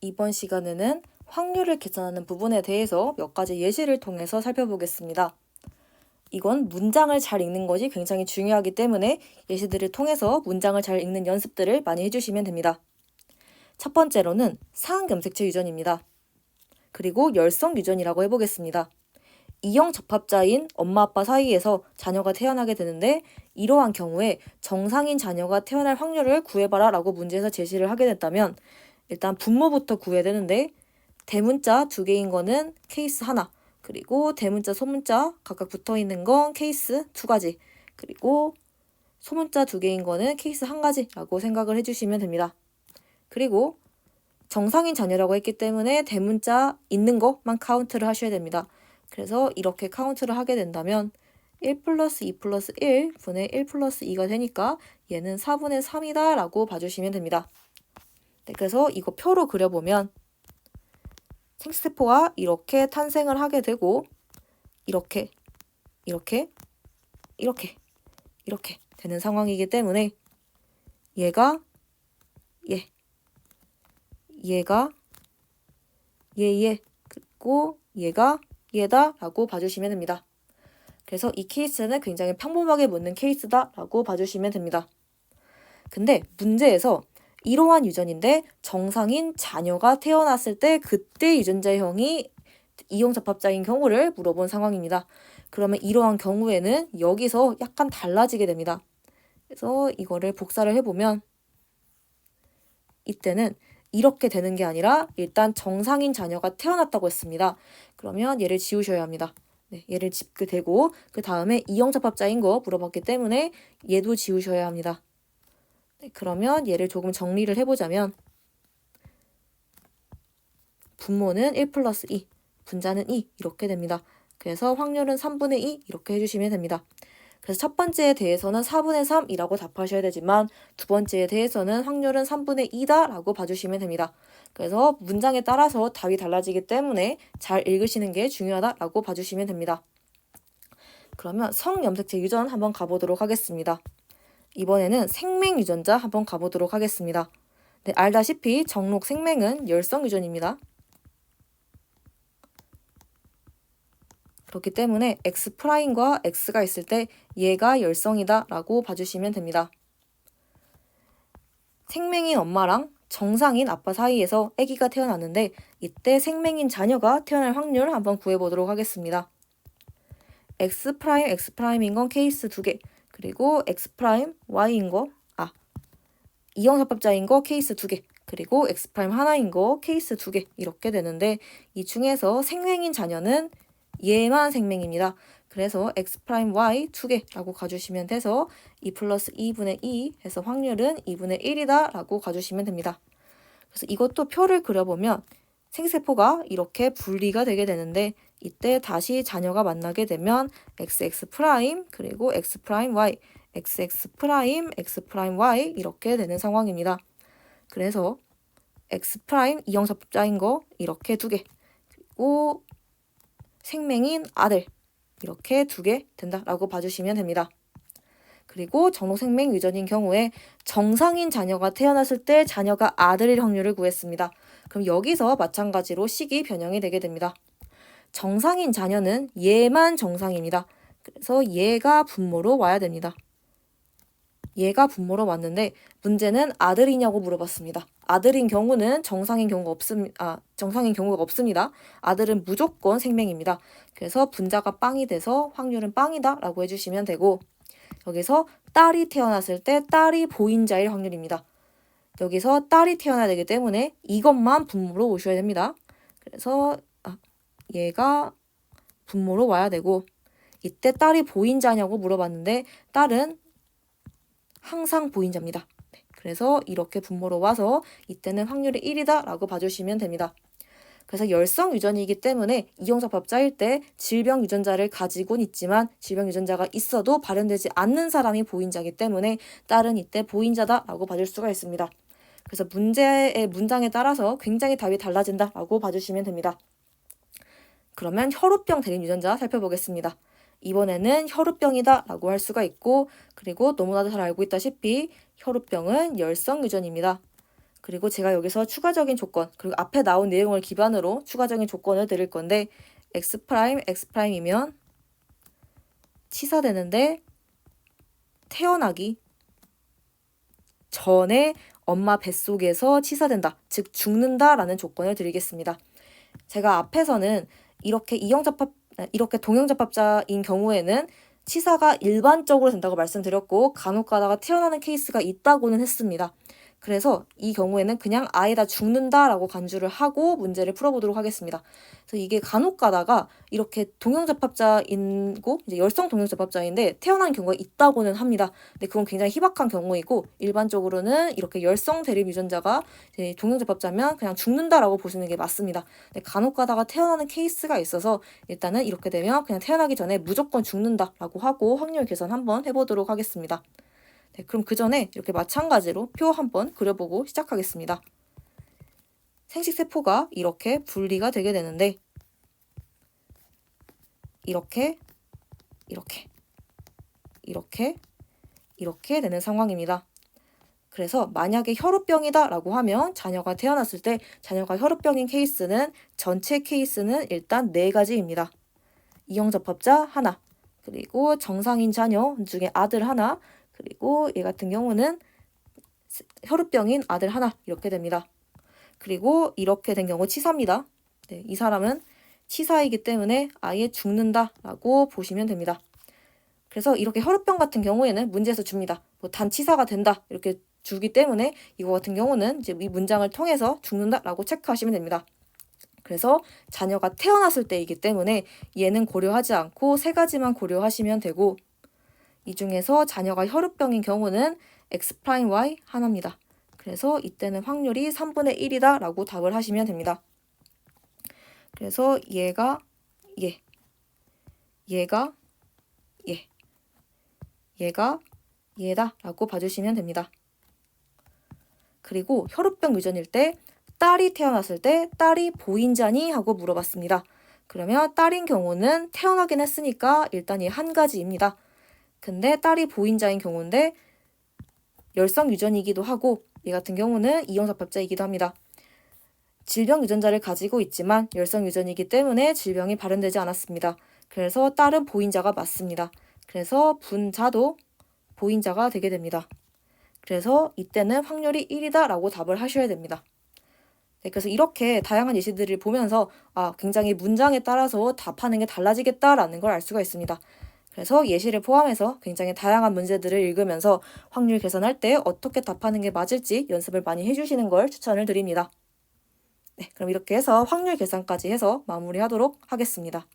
이번 시간에는 확률을 계산하는 부분에 대해서 몇 가지 예시를 통해서 살펴보겠습니다. 이건 문장을 잘 읽는 것이 굉장히 중요하기 때문에 예시들을 통해서 문장을 잘 읽는 연습들을 많이 해주시면 됩니다. 첫 번째로는 상황겸색체 유전입니다. 그리고 열성 유전이라고 해보겠습니다. 이형 접합자인 엄마 아빠 사이에서 자녀가 태어나게 되는데 이러한 경우에 정상인 자녀가 태어날 확률을 구해봐라 라고 문제에서 제시를 하게 됐다면 일단 분모부터 구해야 되는데 대문자 2개인 거는 케이스 하나, 그리고 대문자 소문자 각각 붙어있는 건 케이스 2가지, 그리고 소문자 2개인 거는 케이스 1가지라고 생각을 해주시면 됩니다. 그리고 정상인 자녀라고 했기 때문에 대문자 있는 것만 카운트를 하셔야 됩니다. 그래서 이렇게 카운트를 하게 된다면 1 플러스 2 플러스 1 분의 1 플러스 2가 되니까 얘는 4분의 3이다 라고 봐주시면 됩니다. 네, 그래서 이거 표로 그려보면 생세포가 이렇게 탄생을 하게 되고 이렇게 되는 상황이기 때문에 얘가 그리고 얘가 얘다 라고 봐주시면 됩니다. 그래서 이 케이스는 굉장히 평범하게 묻는 케이스다 라고 봐주시면 됩니다. 근데 문제에서 이러한 유전인데 정상인 자녀가 태어났을 때 그때 유전자형이 이형접합자인 경우를 물어본 상황입니다. 그러면 이러한 경우에는 여기서 약간 달라지게 됩니다. 그래서 이거를 복사를 해보면 이때는 이렇게 되는 게 아니라 일단 정상인 자녀가 태어났다고 했습니다. 그러면 얘를 지우셔야 합니다. 네, 얘를 짚게 되고 그 다음에 이형접합자인 거 물어봤기 때문에 얘도 지우셔야 합니다. 네, 그러면 얘를 조금 정리를 해보자면 분모는 1 플러스 2, 분자는 2 이렇게 됩니다. 그래서 확률은 3분의 2 이렇게 해주시면 됩니다. 그래서 첫 번째에 대해서는 4분의 3이라고 답하셔야 되지만 두 번째에 대해서는 확률은 3분의 2다 라고 봐주시면 됩니다. 그래서 문장에 따라서 답이 달라지기 때문에 잘 읽으시는 게 중요하다라고 봐주시면 됩니다. 그러면 성염색체 유전 한번 가보도록 하겠습니다. 이번에는 생맹 유전자 한번 가보도록 하겠습니다. 네, 알다시피 정록 생맹은 열성 유전입니다. 그렇기 때문에 X'과 X가 있을 때 얘가 열성이다 라고 봐주시면 됩니다. 생맹인 엄마랑 정상인 아빠 사이에서 아기가 태어났는데 이때 생맹인 자녀가 태어날 확률을 한번 구해보도록 하겠습니다. X'X'인 건 케이스 2개, 그리고 X'Y인 거, 이형접합자인 거 케이스 2개, 그리고 X' 하나인 거 케이스 2개 이렇게 되는데 이 중에서 생맹인 자녀는 얘만 생맹입니다. 그래서 X'Y 2개라고 가주시면 돼서 2 플러스 2분의 2 해서 확률은 2분의 1이다 라고 가주시면 됩니다. 그래서 이것도 표를 그려보면 생세포가 이렇게 분리가 되게 되는데 이때 다시 자녀가 만나게 되면 XX' 그리고 X'Y, XX', X'Y 이렇게 되는 상황입니다. 그래서 X' 이형접합자인 거 이렇게 2개, 그리고 생맹인 아들 이렇게 2개 된다라고 봐주시면 됩니다. 그리고 정록생맹 유전인 경우에 정상인 자녀가 태어났을 때 자녀가 아들일 확률을 구했습니다. 그럼 여기서 마찬가지로 식이 변형이 되게 됩니다. 정상인 자녀는 얘만 정상입니다. 그래서 얘가 분모로 와야 됩니다. 얘가 분모로 왔는데 문제는 아들이냐고 물어봤습니다. 아들인 경우는 정상인 경우가 없습니다. 아들은 무조건 생맹입니다. 그래서 분자가 빵이 돼서 확률은 빵이다 라고 해주시면 되고 여기서 딸이 태어났을 때 딸이 보인자일 확률입니다. 여기서 딸이 태어나야 되기 때문에 이것만 분모로 오셔야 됩니다. 그래서 얘가 분모로 와야 되고 이때 딸이 보인자냐고 물어봤는데 딸은 항상 보인자입니다. 네, 그래서 이렇게 분모로 와서 이때는 확률이 1이다 라고 봐주시면 됩니다. 그래서 열성 유전이기 때문에 이형접합자일 때 질병 유전자를 가지고는 있지만 질병 유전자가 있어도 발현되지 않는 사람이 보인자이기 때문에 딸은 이때 보인자다 라고 봐줄 수가 있습니다. 그래서 문제의 문장에 따라서 굉장히 답이 달라진다 라고 봐주시면 됩니다. 그러면 혈우병 대립 유전자 살펴보겠습니다. 이번에는 혈우병이다 라고 할 수가 있고 그리고 너무나도 잘 알고 있다시피 혈우병은 열성 유전입니다. 그리고 제가 여기서 추가적인 조건, 그리고 앞에 나온 내용을 기반으로 추가적인 조건을 드릴 건데 X'X'이면 치사되는데 태어나기 전에 엄마 뱃속에서 치사된다, 즉 죽는다라는 조건을 드리겠습니다. 제가 앞에서는 이렇게 동형잡합자인 경우에는 치사가 일반적으로 된다고 말씀드렸고 간혹 가다가 태어나는 케이스가 있다고는 했습니다. 그래서 이 경우에는 그냥 아예 다 죽는다라고 간주를 하고 문제를 풀어보도록 하겠습니다. 그래서 이게 간혹 가다가 이렇게 동형잡합자이고 이제 열성 동형잡합자인데 태어난 경우가 있다고는 합니다. 근데 그건 굉장히 희박한 경우이고 일반적으로는 이렇게 열성 대립 유전자가 이제 동형잡합자면 그냥 죽는다라고 보시는 게 맞습니다. 근데 간혹 가다가 태어나는 케이스가 있어서 일단은 이렇게 되면 그냥 태어나기 전에 무조건 죽는다라고 하고 확률 계산 한번 해보도록 하겠습니다. 네, 그럼 그 전에 이렇게 마찬가지로 표 한번 그려보고 시작하겠습니다. 생식세포가 이렇게 분리가 되게 되는데 이렇게 되는 상황입니다. 그래서 만약에 혈우병이다 라고 하면 자녀가 태어났을 때 자녀가 혈우병인 케이스는 전체 케이스는 일단 4가지입니다. 이형접합자 하나, 그리고 정상인 자녀 중에 아들 하나, 그리고 얘 같은 경우는 혈우병인 아들 하나 이렇게 됩니다. 그리고 이렇게 된 경우 치사입니다. 네, 이 사람은 치사이기 때문에 아예 죽는다라고 보시면 됩니다. 그래서 이렇게 혈우병 같은 경우에는 문제에서 줍니다. 뭐 단치사가 된다 이렇게 주기 때문에 이거 같은 경우는 이제 이 문장을 통해서 죽는다라고 체크하시면 됩니다. 그래서 자녀가 태어났을 때이기 때문에 얘는 고려하지 않고 3가지만 고려하시면 되고 이 중에서 자녀가 혈우병인 경우는 X'Y 하나입니다. 그래서 이때는 확률이 3분의 1이다 라고 답을 하시면 됩니다. 그래서 얘가 얘다 라고 봐주시면 됩니다. 그리고 혈우병 유전일 때 딸이 태어났을 때 딸이 보인자니 하고 물어봤습니다. 그러면 딸인 경우는 태어나긴 했으니까 일단 이 한 가지입니다. 근데 딸이 보인자인 경우인데 열성 유전이기도 하고 얘 같은 경우는 이형접합자이기도 합니다. 질병 유전자를 가지고 있지만 열성 유전이기 때문에 질병이 발현되지 않았습니다. 그래서 딸은 보인자가 맞습니다. 그래서 분자도 보인자가 되게 됩니다. 그래서 이때는 확률이 1이다 라고 답을 하셔야 됩니다. 네, 그래서 이렇게 다양한 예시들을 보면서 굉장히 문장에 따라서 답하는 게 달라지겠다라는 걸 알 수가 있습니다. 그래서 예시를 포함해서 굉장히 다양한 문제들을 읽으면서 확률 계산할 때 어떻게 답하는 게 맞을지 연습을 많이 해주시는 걸 추천을 드립니다. 네, 그럼 이렇게 해서 확률 계산까지 해서 마무리하도록 하겠습니다.